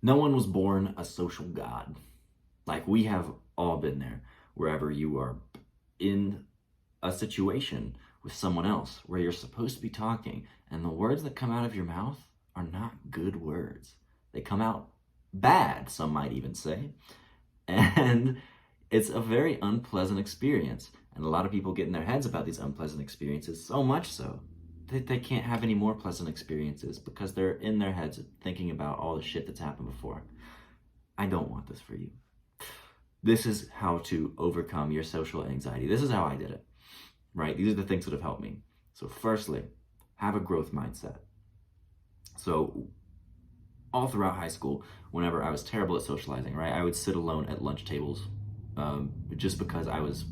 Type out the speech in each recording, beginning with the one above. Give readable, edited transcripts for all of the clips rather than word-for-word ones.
No one was born a social god. Like, we have all been there, wherever you are in a situation with someone else where you're supposed to be talking, and the words that come out of your mouth are not good words. They come out bad, some might even say. And it's a very unpleasant experience. And a lot of people get in their heads about these unpleasant experiences, so much so that they can't have any more pleasant experiences because they're in their heads thinking about all the shit that's happened before. I don't want this for you. This is how to overcome your social anxiety. This is how I did it, right? These are the things that have helped me. So firstly, have a growth mindset. So all throughout high school, whenever I was terrible at socializing, right, I would sit alone at lunch tables just because I was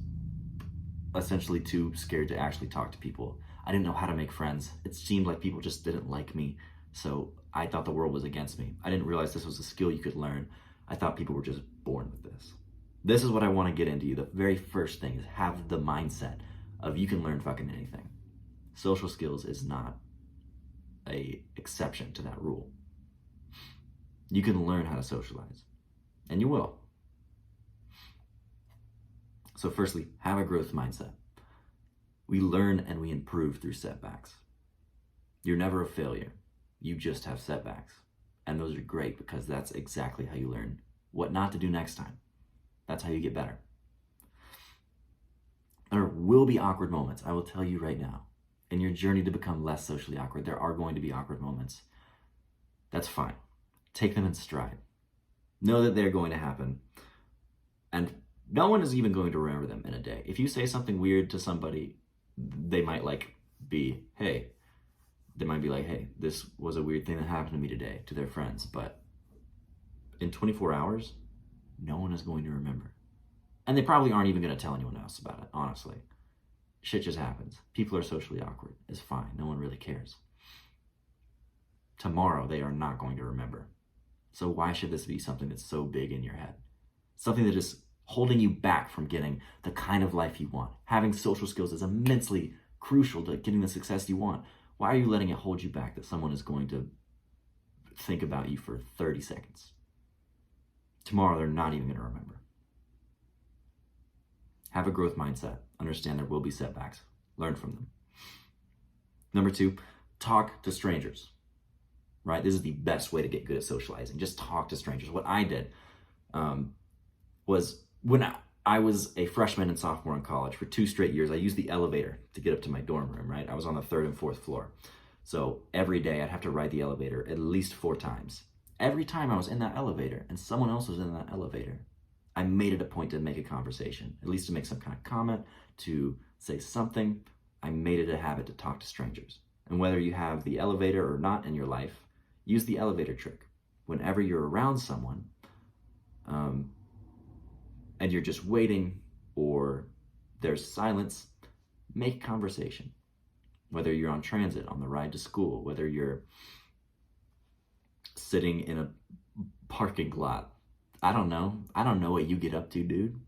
essentially too scared to actually talk to people. I didn't know how to make friends. It seemed like people just didn't like me. So I thought the world was against me. I didn't realize this was a skill you could learn. I thought people were just born with this. This is what I want to get into you. The very first thing is have the mindset of you can learn fucking anything. Social skills is not a exception to that rule. You can learn how to socialize, and you will. So firstly, have a growth mindset. We learn and we improve through setbacks. You're never a failure. You just have setbacks. And those are great because that's exactly how you learn what not to do next time. That's how you get better. There will be awkward moments, I will tell you right now. In your journey to become less socially awkward, there are going to be awkward moments. That's fine. Take them in stride. Know that they're going to happen. And no one is even going to remember them in a day. If you say something weird to somebody, they might be, hey, this was a weird thing that happened to me today, to their friends. But in 24 hours, no one is going to remember. And they probably aren't even going to tell anyone else about it, honestly. Shit just happens. People are socially awkward. It's fine. No one really cares. Tomorrow, they are not going to remember. So why should this be something that's so big in your head? Something that is holding you back from getting the kind of life you want. Having social skills is immensely crucial to getting the success you want. Why are you letting it hold you back that someone is going to think about you for 30 seconds? Tomorrow, they're not even going to remember. Have a growth mindset. Understand there will be setbacks. Learn from them. Number 2, talk to strangers. Right? This is the best way to get good at socializing. Just talk to strangers. What I did was when I was a freshman and sophomore in college for 2 straight years, I used the elevator to get up to my dorm room, right? I was on the 3rd and 4th floor. So every day I'd have to ride the elevator at least 4 times. Every time I was in that elevator and someone else was in that elevator, I made it a point to make a conversation, at least to make some kind of comment, to say something. I made it a habit to talk to strangers. And whether you have the elevator or not in your life, use the elevator trick. Whenever you're around someone, and you're just waiting or there's silence, make conversation. Whether you're on transit, on the ride to school, whether you're sitting in a parking lot. I don't know what you get up to, dude.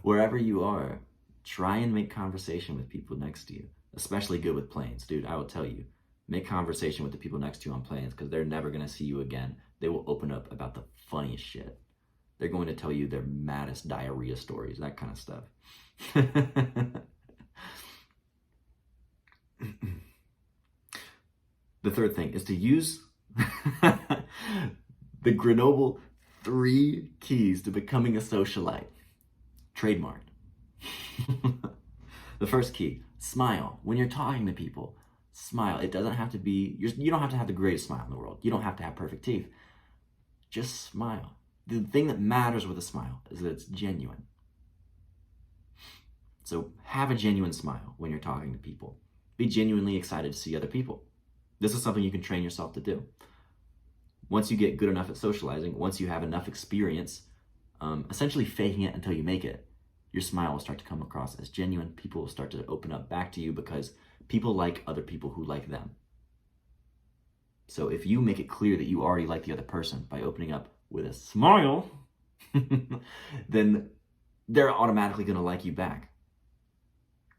Wherever you are, try and make conversation with people next to you. Especially good with planes, dude. I will tell you, make conversation with the people next to you on planes because they're never going to see you again. They will open up about the funniest shit. They're going to tell you their maddest diarrhea stories, that kind of stuff. The third thing is to use the Grenoble 3 keys to becoming a socialite. Trademarked. The first key, smile. When you're talking to people, smile. It doesn't have to be, you don't have to have the greatest smile in the world. You don't have to have perfect teeth. Just smile. The thing that matters with a smile is that it's genuine. So have a genuine smile when you're talking to people. Be genuinely excited to see other people. This is something you can train yourself to do. Once you get good enough at socializing, once you have enough experience, essentially faking it until you make it, your smile will start to come across as genuine. People will start to open up back to you because people like other people who like them. So if you make it clear that you already like the other person by opening up with a smile, then they're automatically going to like you back.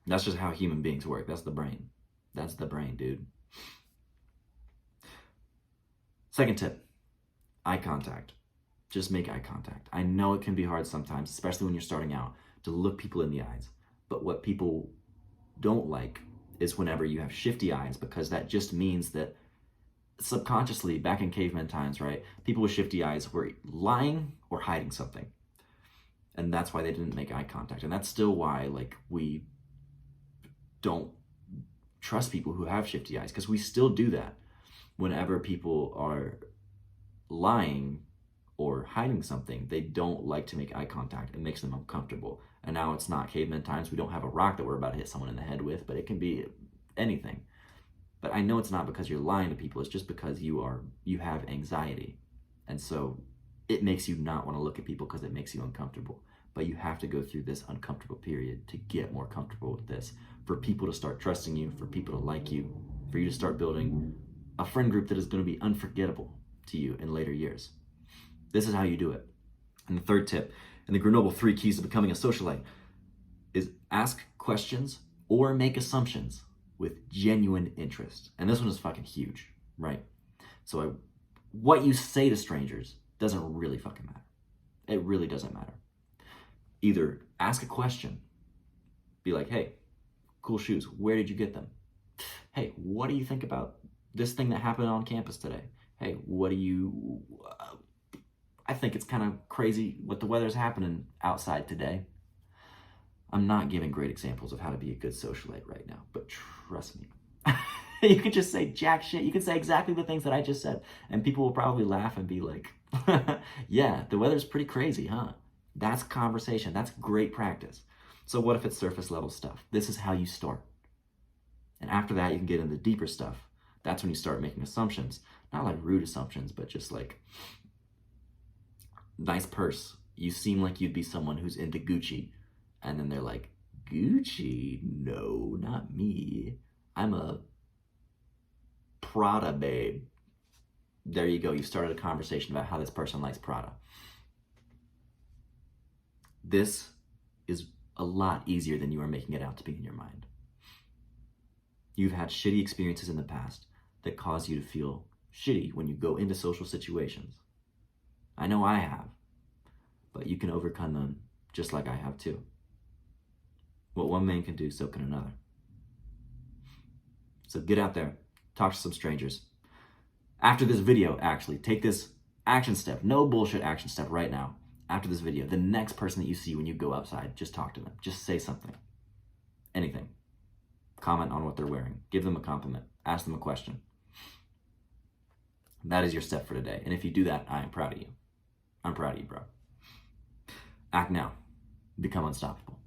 That's just how human beings work. That's the brain. That's the brain, dude. Second tip, eye contact. Just make eye contact. I know it can be hard sometimes, especially when you're starting out, to look people in the eyes. But what people don't like is whenever you have shifty eyes, because that just means that subconsciously, back in caveman times, right, people with shifty eyes were lying or hiding something. And that's why they didn't make eye contact. And that's still why, like, we don't trust people who have shifty eyes, because we still do that. Whenever people are lying or hiding something, they don't like to make eye contact. It makes them uncomfortable. And now it's not caveman times. We don't have a rock that we're about to hit someone in the head with, but it can be anything. But I know it's not because you're lying to people. It's just because you have anxiety. And so it makes you not want to look at people because it makes you uncomfortable. But you have to go through this uncomfortable period to get more comfortable with this, for people to start trusting you, for people to like you, for you to start building a friend group that is going to be unforgettable to you in later years. This is how you do it. And the third tip in the Grenoble 3 Keys to Becoming a Socialite is ask questions or make assumptions with genuine interest. And this one is fucking huge, right? So what you say to strangers doesn't really fucking matter. It really doesn't matter. Either ask a question, be like, hey, cool shoes, where did you get them? Hey, what do you think about this thing that happened on campus today? Hey, what do you... I think it's kind of crazy what the weather's happening outside today. I'm not giving great examples of how to be a good socialite right now, but trust me. You could just say jack shit. You could say exactly the things that I just said, and people will probably laugh and be like, yeah, the weather's pretty crazy, huh? That's conversation. That's great practice. So what if it's surface level stuff? This is how you start. And after that, you can get into deeper stuff. That's when you start making assumptions. Not like rude assumptions, but just like, nice purse. You seem like you'd be someone who's into Gucci. And then they're like, Gucci? No, not me. I'm a Prada babe. There you go. You started a conversation about how this person likes Prada. This is a lot easier than you are making it out to be in your mind. You've had shitty experiences in the past that cause you to feel shitty when you go into social situations. I know I have, but you can overcome them just like I have too. What one man can do, so can another. So get out there, talk to some strangers. After this video, actually, take this action step, no bullshit action step right now. After this video, the next person that you see when you go outside, just talk to them. Just say something. Anything. Comment on what they're wearing. Give them a compliment. Ask them a question. That is your step for today. And if you do that, I am proud of you. I'm proud of you, bro. Act now. Become unstoppable.